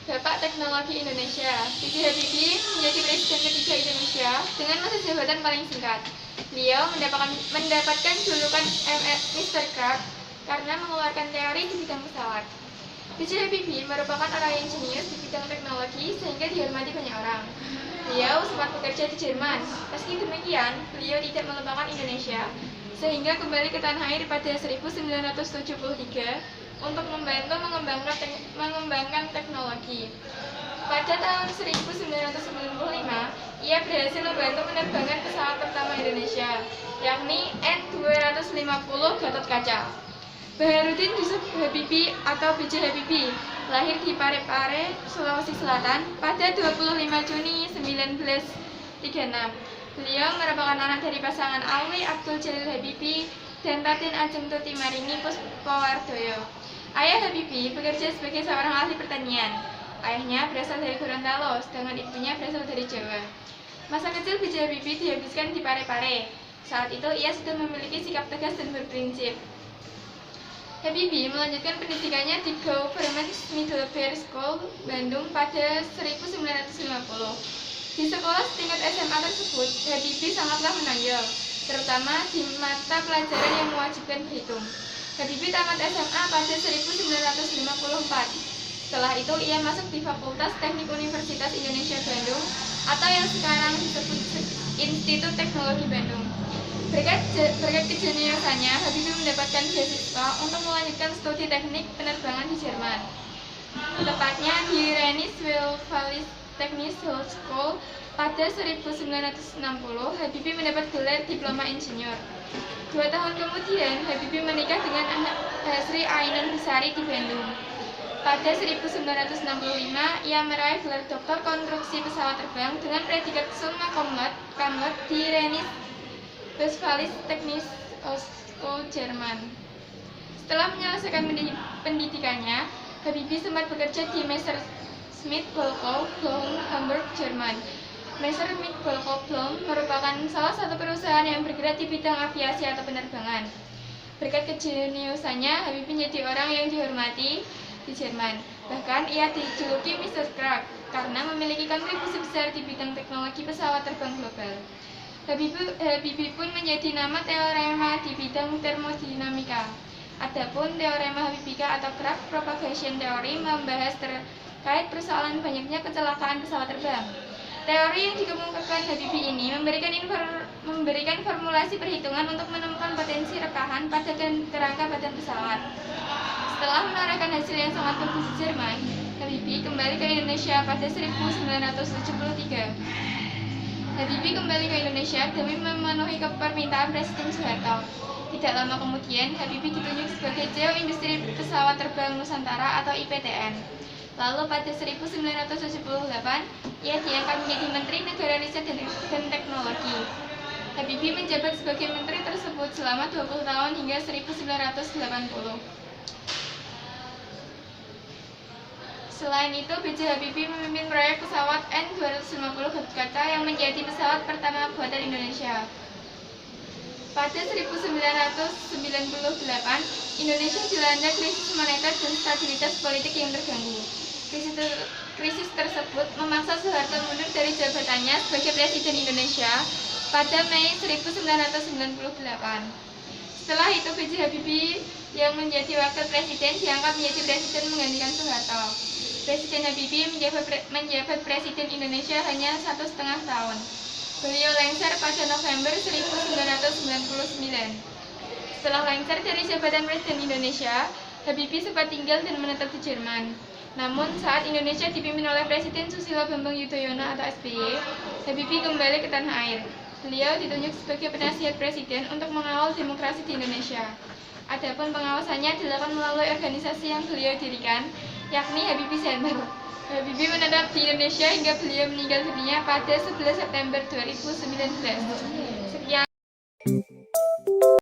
Bapak Teknologi Indonesia. B.J. Habibie menjadi Presiden ketiga Indonesia dengan masa jabatan paling singkat. Beliau mendapatkan julukan Mr. Crack karena mengeluarkan teori di bidang pesawat. B.J. Habibie merupakan orang yang jenius di bidang teknologi sehingga dihormati banyak orang. Beliau sempat bekerja di Jerman. Meski demikian, beliau tidak melupakan Indonesia sehingga kembali ke tanah air pada 1973 untuk membantu mengembangkan teknologi. Pada tahun 1995, ia berhasil membantu penerbangan pesawat pertama Indonesia, yakni N250 Gatot-Kaca. Baharudin Yusuf Habibie atau B.J. Habibie lahir di Parepare, Sulawesi Selatan pada 25 Juni 1936. Beliau merupakan anak dari pasangan Alwi Abdul Jalil Habibie dan Raden Ajeng Tuti Marini Puspawardoyo. Ayah Habibie bekerja sebagai seorang ahli pertanian. Ayahnya berasal dari Gorontalo, sedangkan ibunya berasal dari Jawa. Masa kecil B.J. Habibie dihabiskan di Parepare. Saat itu ia sudah memiliki sikap tegas dan berprinsip. Habibie melanjutkan pendidikannya di Government Middlebury School, Bandung pada 1950. Di sekolah tingkat SMA tersebut, Habibie sangatlah menonjol, terutama di mata pelajaran yang mewajibkan berhitung. Habibie tamat SMA pada 1954. Setelah itu ia masuk di Fakultas Teknik Universitas Indonesia Bandung atau yang sekarang disebut Institut Teknologi Bandung. Berkat kejeniusannya, Habibie mendapatkan beasiswa untuk melanjutkan studi teknik penerbangan di Jerman. Tepatnya di Rheiniswald-Pfalz Technische School pada 1960, Habibie mendapat gelar diploma insinyur. 2 tahun kemudian, Habibie menikah dengan Hasri Ainun Besari di Bandung. Pada 1965, ia meraih gelar doktor konstruksi pesawat terbang dengan predikat summa cum laude di Rheiniswald-Pfalz Technische School, Jerman. Setelah menyelesaikan pendidikannya, Habibie sempat bekerja di Messerschmitt Bölkow Blohm, Hamburg, Jerman. Messerschmitt Bölkow Blohm merupakan salah satu perusahaan yang bergerak di bidang aviasi atau penerbangan. Berkat kejeniusannya, Habibie menjadi orang yang dihormati di Jerman. Bahkan ia dijuluki Mr. Crack karena memiliki kontribusi besar di bidang teknologi pesawat terbang global. Habibie pun menjadi nama teorema di bidang termodinamika. Adapun teorema Habibie atau Crack Propagation Theory membahas terkait persoalan banyaknya kecelakaan pesawat terbang. Teori yang dikemukakan Habibie ini memberikan formulasi perhitungan untuk menemukan potensi rekahan pada kerangka badan pesawat. Setelah menorehkan hasil yang sangat bagus di Jerman, Habibie kembali ke Indonesia pada 1973. Habibie kembali ke Indonesia demi memenuhi permintaan Presiden Soeharto. Tidak lama kemudian, Habibie ditunjuk sebagai CEO Industri Pesawat Terbang Nusantara atau IPTN. Lalu pada 1978, ia diangkat menjadi Menteri Negara Riset dan Teknologi. Habibie menjabat sebagai menteri tersebut selama 20 tahun hingga 1980. Selain itu, B.J. Habibie memimpin proyek pesawat N250 Gatot-Kaca yang menjadi pesawat pertama buatan Indonesia. Pada 1998, Indonesia dilanda krisis moneter dan stabilitas politik yang terganggu. Krisis tersebut memaksa Soeharto mundur dari jabatannya sebagai Presiden Indonesia pada Mei 1998. Setelah itu, B.J. Habibie yang menjadi wakil presiden diangkat menjadi presiden menggantikan Soeharto. Presiden Habibie menjabat Presiden Indonesia hanya 1,5 tahun. Beliau lengser pada November 1999. Setelah lengser dari jabatan Presiden Indonesia, Habibie sempat tinggal dan menetap di Jerman. Namun saat Indonesia dipimpin oleh Presiden Susilo Bambang Yudhoyono atau SBY, Habibie kembali ke tanah air. Beliau ditunjuk sebagai penasihat Presiden untuk mengawal demokrasi di Indonesia. Adapun pengawasannya dilakukan melalui organisasi yang beliau dirikan, yakni Habibie Center. Habibie menetap di Indonesia hingga beliau meninggal dunia pada 11 September 2019. Sekian.